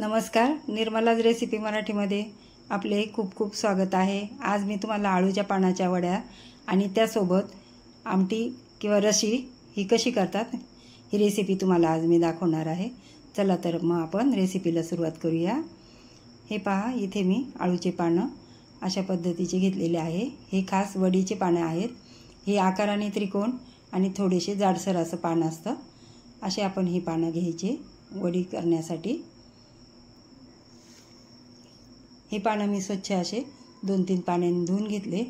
नमस्कार, निर्मलाज रेसिपी मराठीमध्ये आपले खूप खूप स्वागत आहे। आज मी तुम्हाला आळूच्या पानाच्या वड्या आणि त्यासोबत आमटी किंवा रशी ही कशी करतात ही रेसिपी तुम्हाला आज मी दाखवणार आहे। चला तर मग आपण रेसिपीला सुरुवात करूया। हे पहा, इथे मी आळूचे पानं अशा पद्धतीचे घेतलेले आहे। हे खास वडीचे पानं आहेत। हे आकाराने त्रिकोण आणि थोडेसे जाडसर असं पान असतं। असे आपण ही पानं घ्यायची वडी करण्यासाठी। हे पानं मी स्वच्छ असे 2-3 पाण्याने धुवून घेतले।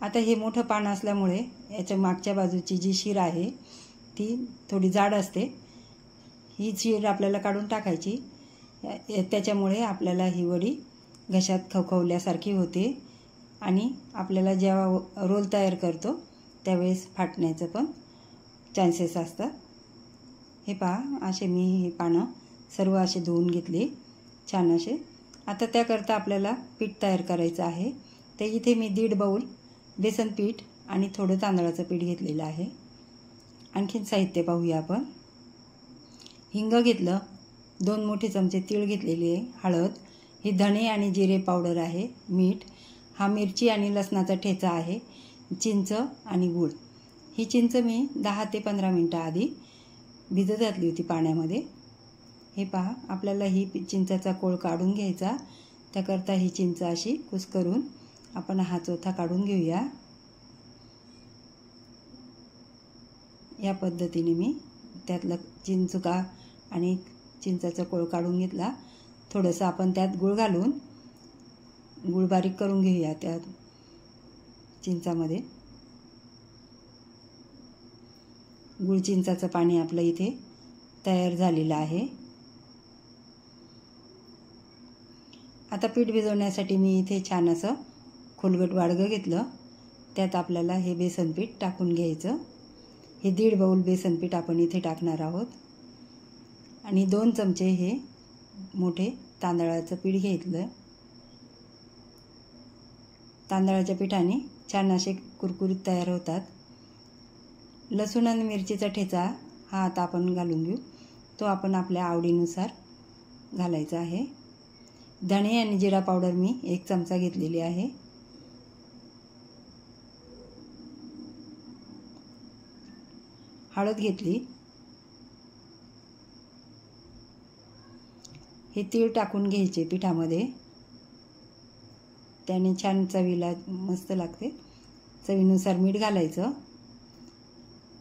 आता हे मोठं पान असल्यामुळे याच्या मागच्या बाजूची जी शीर आहे ती थोडी जाड असते। ही शीर आपल्याला काढून टाकायची। त्याच्यामुळे आपल्याला ही वडी घशात खवखवल्यासारखी होते आणि आपल्याला जेव्हा रोल तयार करतो त्यावेळेस फाटण्याचं पण चान्सेस असतात। हे पहा, असे मी हे पानं सर्व असे धुवून घेतले छान असे। आता त्याकरता आपल्याला पीठ तयार करायचं आहे। तर इथे मी 1.5 बाउल बेसन पीठ आणि थोडं तांदळाचं पीठ घेतलेलं आहे। आणखीन साहित्य पाहूया आपण। हिंग घेतलं, 2 मोठे चमचे तीळ घेतलेले, हळद, ही धणे आणि जिरे पावडर आहे, मीठ, हा मिरची आणि लसणाचा ठेचा आहे, चिंच आणि गूळ। ही चिंच मी 10 ते 15 मिनिटं आधी भिजत घातली होती पाण्यामध्ये। हे पहा, आपल्याला ही चिंचाचा कोळ काढून घ्यायचा। त्याकरता ही चिंच अशी कुस्करून आपण हा चोथा काढून घेऊया। या पद्धतीने मी त्यातला चिंचुका आणि चिंचाचा कोळ काढून घेतला। थोडंसं आपण त्यात गूळ घालून गूळ बारीक करून घेऊया त्या चिंचामध्ये। गूळ चिंचाचं पाणी आपलं इथे तयार झालेलं आहे। आता पीठ भिजवण्यासाठी मी इथे छान असं खोलगट वाडगं घेतलं। त्यात आपल्याला हे बेसन पीठ टाकून घ्यायचं। हे 1.5 बाउल बेसन पीठ आपण इथे टाकणार आहोत आणि 2 चमचे हे मोठे तांदळाचं पीठ घेतलं। तांदळाच्या पिठाने छान असे कुरकुरीत तयार होतात। लसूण आणि मिरचीचा ठेचा हा आता आपण घालून घेऊ। तो आपण आपल्या आवडीनुसार घालायचा आहे। धणे आणि जिरा पावडर मी 1 चमचा घेतलेली आहे। हळद घेतली। हे तीळ टाकून घ्यायचे पिठामध्ये, त्याने छान चवीला मस्त लागते। चवीनुसार मीठ घालायचं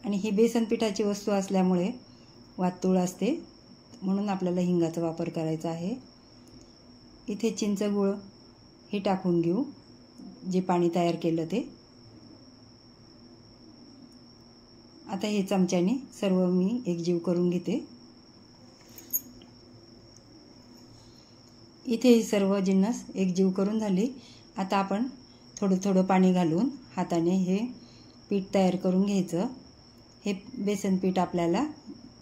आणि ही बेसन पिठाची वस्तू असल्यामुळे वातूळ असते, म्हणून आपल्याला हिंगाचा वापर करायचा आहे। इथे चिंच गूळ हे टाकून घेऊ, जे पाणी तयार केलं ते। आता हे चमच्याने सर्व मी एकजीव करून घेते। इथे हे सर्व जिन्नस एकजीव करून झाले। आता आपण थोडं थोडं पाणी घालून हाताने हे पीठ तयार करून घ्यायचं। हे बेसन पीठ आपल्याला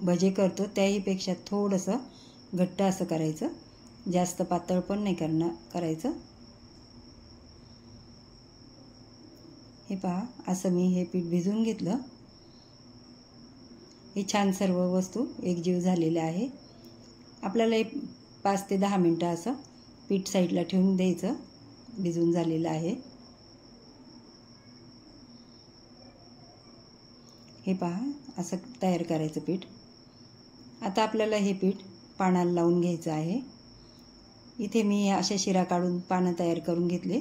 भजे करतो त्याहीपेक्षा थोडंसं घट्ट असं करायचं, जास्त पातळ पण नाही करायचं। हे पहा, असं मी हे पीठ भिजवून घेतलं। हे छान सर्व वस्तू एकजीव झालेल्या आहे। आपल्याला 5 ते 10 मिनिटं असं पीठ साईडला ठेवून द्यायचं, भिजवून झालेलं आहे। हे पहा, असं तयार करायचं पीठ। आता आपल्याला हे पीठ पानाला लावून घ्यायचं आहे। इथे मी अशा शिरा काढून पानं तयार करून घेतले,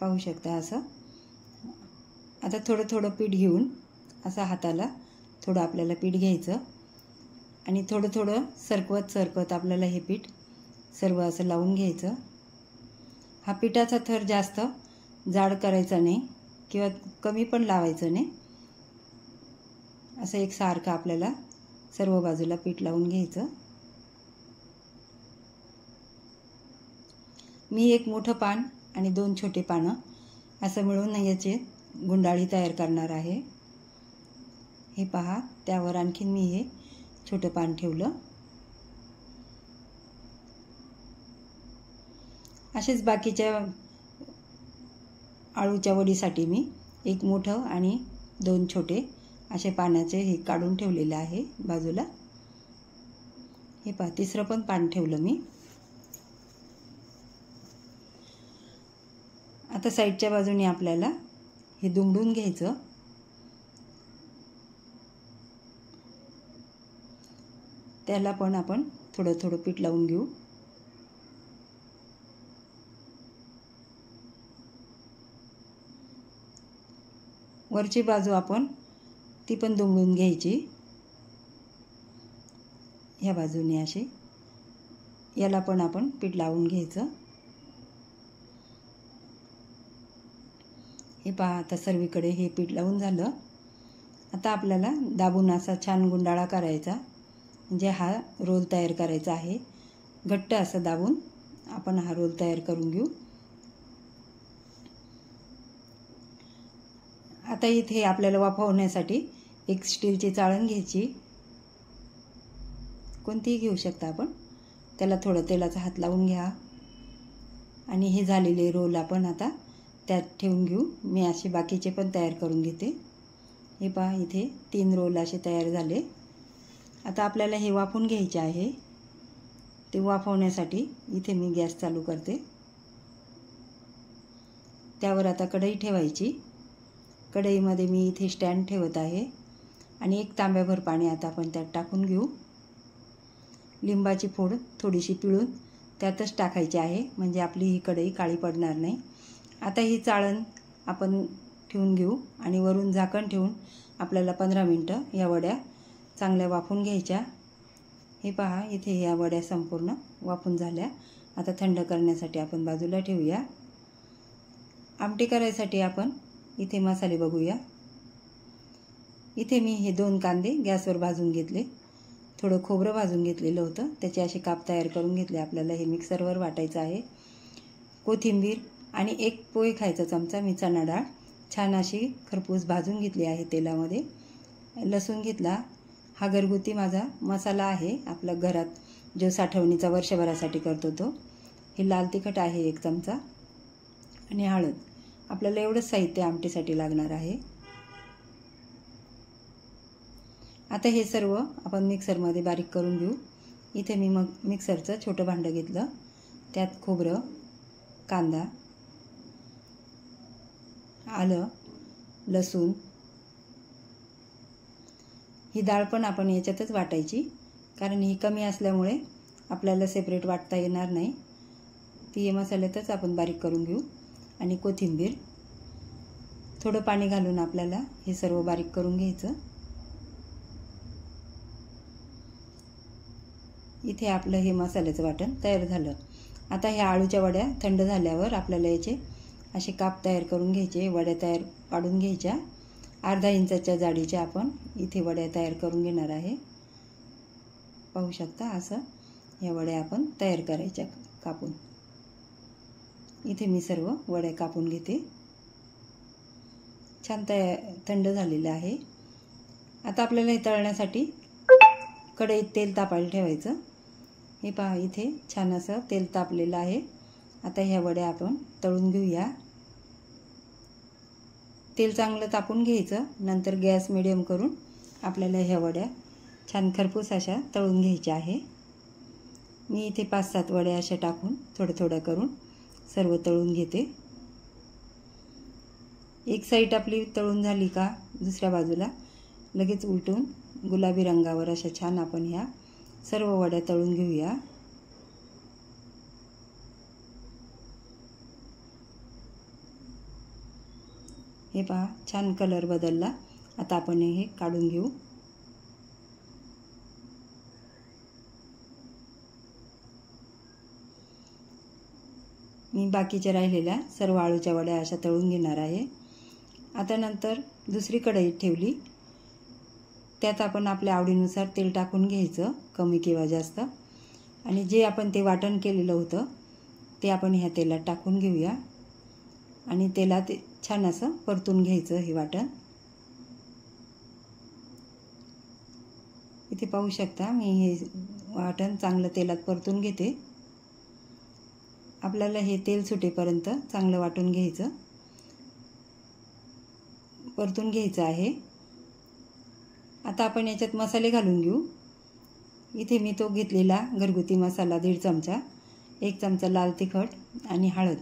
पाहू शकता असं। आता थोडं थोडं पीठ घेऊन असं हाताला थोडं आपल्याला पीठ घ्यायचं आणि थोडं थोडं सरकवत आपल्याला हे पीठ सर्व असं लावून घ्यायचं। हा पिठाचा थर जास्त जाड करायचा नाही किंवा कमी पण लावायचं नाही, असं एकसारखं आपल्याला सर्व बाजूला पीठ लावून घ्यायचं। मी 1 मोठं पान आणि 2 छोटे पानं असं मिळून याचे गुंडाळी तयार करणार आहे। हे पहा, त्यावर आणखीन मी हे छोटं पान ठेवलं। असेच बाकीच्या आळूच्या वडीसाठी मी 1 मोठं आणि 2 छोटे असे पानाचे हे काढून ठेवलेले आहे बाजूला। हे पहा तिसरं पण पान ठेवलं मी. आता साईडच्या बाजूने आपल्याला हे दुमडून घ्यायचं. त्याला पण आपण थोडं थोडं पीठ लावून घेऊ. वरची बाजू आपण ती पण दुमडून घ्यायची. ह्या बाजूने अशी याला पण आपण पीठ लावून घ्यायचं. हे पहा आता सर्वीकडे हे पीठ लावून झालं. आता आपल्याला दाबून असा छान गुंडाळा करायचा, म्हणजे हा रोल तयार करायचा आहे. घट्ट असं दाबून आपण हा रोल तयार करून घेऊ. आता इथे आपल्याला वाफवण्यासाठी एक स्टीलची चाळण घ्यायची. कोणतीही घेऊ शकता आपण. त्याला थोडं तेलाचा हात लावून घ्या आणि हे झालेले रोल आपण आता त्यात ठेवून घेऊ. मी असे बाकीचे पण तयार करून घेते. हे पहा इथे 3 रोल असे तयार झाले. आता आपल्याला हे वाफवून घ्यायचे आहे. ते वाफवण्यासाठी इथे मी गॅस चालू करते. त्यावर आता कढई ठेवायची. कढईमध्ये मी इथे स्टँड ठेवत आहे आणि 1 तांब्याभर पाणी आता आपण त्यात टाकून घेऊ. लिंबाची फोड थोडीशी पिळून त्यातच टाकायची आहे, म्हणजे आपली ही कढई काळी पडणार नाही. आता ही चाळण आपण ठेवून घेऊ आणि वरून झाकण ठेवून आपल्याला 15 मिनटं या वड्या चांगल्या वाफून घ्यायच्या. हे पहा इथे या वड्या संपूर्ण वाफून झाल्या. आता थंड करण्यासाठी आपण बाजूला ठेवूया. आमटी करायसाठी आपण इथे मसाले बघूया. इथे मी हे 2 कांदे गॅसवर भाजून घेतले. थोडं खोबरं भाजून घेतलेलं होतं, त्याचे असे काप तयार करून घेतले. आपल्याला हे मिक्सरवर वाटायचं आहे. कोथिंबीर आणि 1 पोहे खायचा चमचा मी चणा डाळ छान अशी खरपूस भाजून घेतली आहे तेलामध्ये. लसूण घेतला. हा घरगुती माझा मसाला आहे, आपल्या घरात जो साठवणीचा वर्षभरासाठी करतो तो. हे लाल तिखट आहे 1 चमचा आणि हळद. आपल्याला एवढंच साहित्य आमटीसाठी लागणार आहे. आता हे सर्व आपण मिक्सरमध्ये बारीक करून घेऊ. इथे मी मग मिक्सरचं छोटं भांडं घेतलं. त्यात खोबरं, कांदा, आलं, लसूण, ही डाळ पण आपण याच्यातच वाटायची, कारण ही कमी असल्यामुळे आपल्याला सेपरेट वाटता येणार नाही. ती मसाल्यातच आपण बारीक करून घेऊ. आणि कोथिंबीर, थोडं पाणी घालून आपल्याला हे सर्व बारीक करून घ्यायचं. इथे आपलं हे मसाल्याचं वाटण तयार झालं. आता ह्या आळूच्या वड्या थंड झाल्यावर आपल्याला याचे असे काप तयार करून घ्यायचे. वड्या तयार पाडून घ्यायच्या. अर्धा इंचाच्या जाडीच्या आपण इथे वड्या तयार करून घेणार आहे. पाहू शकता असं या वड्या आपण तयार करायच्या कापून. इथे मी सर्व वड्या कापून घेते. छान थंड झालेलं आहे. आता आपल्याला हे तळण्यासाठी कढईत तेल तापायला ठेवायचं. हे पहा इथे छान असं तेल तापलेलं आहे. आता ह्या वड्या आपण तळून घेऊया. तेल चांगलं तापून घ्यायचं. नंतर गॅस मिडियम करून आपल्याला ह्या वड्या छान खरपूस अशा तळून घ्यायच्या आहे. मी इथे 5-7 वड्या अशा टाकून थोडं थोडं करून सर्व तळून घेते. एक साईड आपली तळून झाली का दुसऱ्या बाजूला लगेच उलटून गुलाबी रंगावर अशा छान आपण ह्या सर्व वड्या तळून घेऊया. हे पहा छान कलर बदलला. आता आपण हे काढून घेऊ. मी बाकीच्या राहिलेल्या सर्व आळूच्या वड्या अशा तळून घेणार आहे. आता नंतर दुसरी कढई ठेवली. त्यात आपण आपल्या आवडीनुसार तेल टाकून घ्यायचं, कमी किंवा जास्त. आणि जे आपण ते वाटण केलेलं होतं ते आपण ह्या तेलात टाकून घेऊया आणि तेलात छान असं परतून घ्यायचं हे वाटण. इथे पाहू शकता मी हे वाटण चांगलं तेलात परतून घेते. आपल्याला हे तेल सुटेपर्यंत चांगलं वाटून घ्यायचं, परतून घ्यायचं आहे. आता आपण याच्यात मसाले घालून घेऊ. इथे मी तो घेतलेला घरगुती मसाला 1.5 चमचा, 1 चमचा लाल तिखट आणि हळद.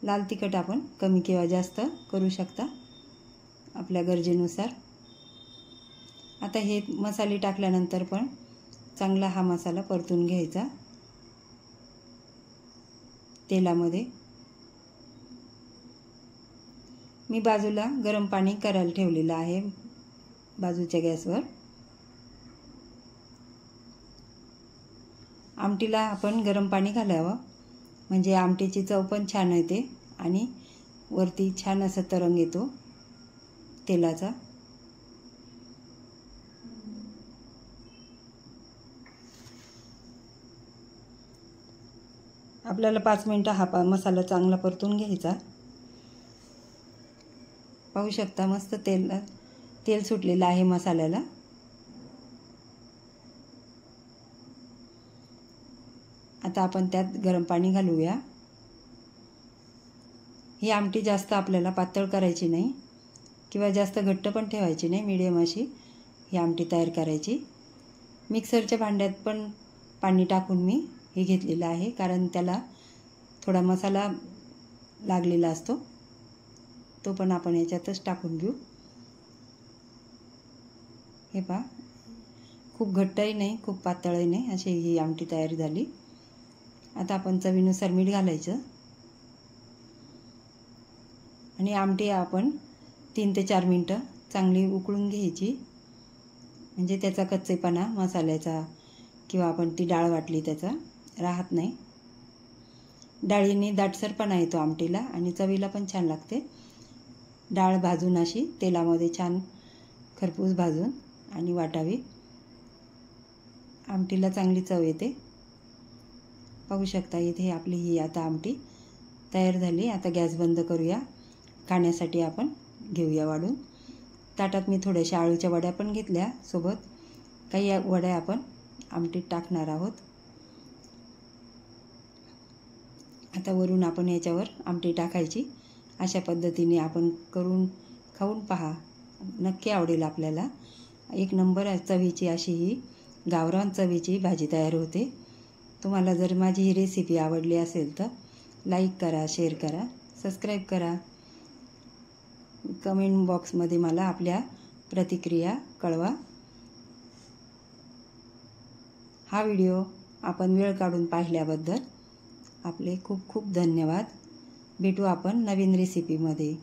लाल तिखट आपण कमी किंवा जास्त करू शकता आपल्या गरजेनुसार. आता हे मसाले टाकल्यानंतर पण चांगला हा मसाला परतून घ्यायचा तेलामध्ये. मी बाजूला गरम पाणी करायला ठेवलेलं आहे बाजूच्या गॅसवर. आमटीला आपण गरम पाणी घालावं म्हणजे आमटीची चव पण छान येते आणि वरती छान असा तरंग येतो तेलाचा. आपल्याला 5 मिनिटं हा मसाला चांगला परतून घ्यायचा. पाहू शकता मस्त तेल सुटलेलं आहे मसाल्याला. आता आपण त्यात गरम पाणी घालूया. ही आमटी जास्त आपल्याला पातळ करायची नाही किंवा जास्त घट्ट पण ठेवायची नाही, मीडियम अशी ही आमटी तयार करायची. मिक्सरच्या भांड्यात पण पाणी टाकून मी हे घेतलेलं आहे कारण त्याला थोडा मसाला लागलेला असतो, तो पण आपण याच्यातच टाकून घेऊ. हे पहा, खूप घट्टही नाही खूप पातळही नाही अशी ही आमटी तयार झाली. आता आपण चवीनुसार मीठ घालायचं आणि आमटी आपण 3 ते 4 मिनिटं चांगली उकळून घ्यायची म्हणजे त्याचा कच्चेपणा मसाल्याचा किंवा आपण ती डाळ वाटली त्याचा राहत नाही. डाळीने दाटसरपणा येतो आमटीला आणि चवीला पण छान लागते. डाळ भाजून अशी तेलामध्ये छान खरपूस भाजून आणि वाटावी, आमटीला चांगली चव येते. पाहू शकता इथे आपली ही आता आमटी तयार झाली. आता गॅस बंद करूया. खाण्यासाठी आपण घेऊया वाढून. ताटात मी थोड्याशा आळूच्या वड्या पण घेतल्या सोबत. काही वड्या आपण आमटीत टाकणार आहोत. आता वरून आपण याच्यावर आमटी टाकायची. अशा पद्धतीने आपण करून खाऊन पहा, नक्की आवडेल आपल्याला. एक नंबर चवीची अशी ही गावरान चवीची भाजी तयार होते. तुम्हाला जर माझी ही रेसिपी आवडली असेल तर लाईक करा, शेअर करा, सबस्क्राईब करा. कमेंट बॉक्समध्ये मला आपल्या प्रतिक्रिया कळवा. हा व्हिडिओ आपण वेळ काढून पाहिल्याबद्दल आपले खूप खूप धन्यवाद. भेटू आपण नवीन रेसिपीमध्ये.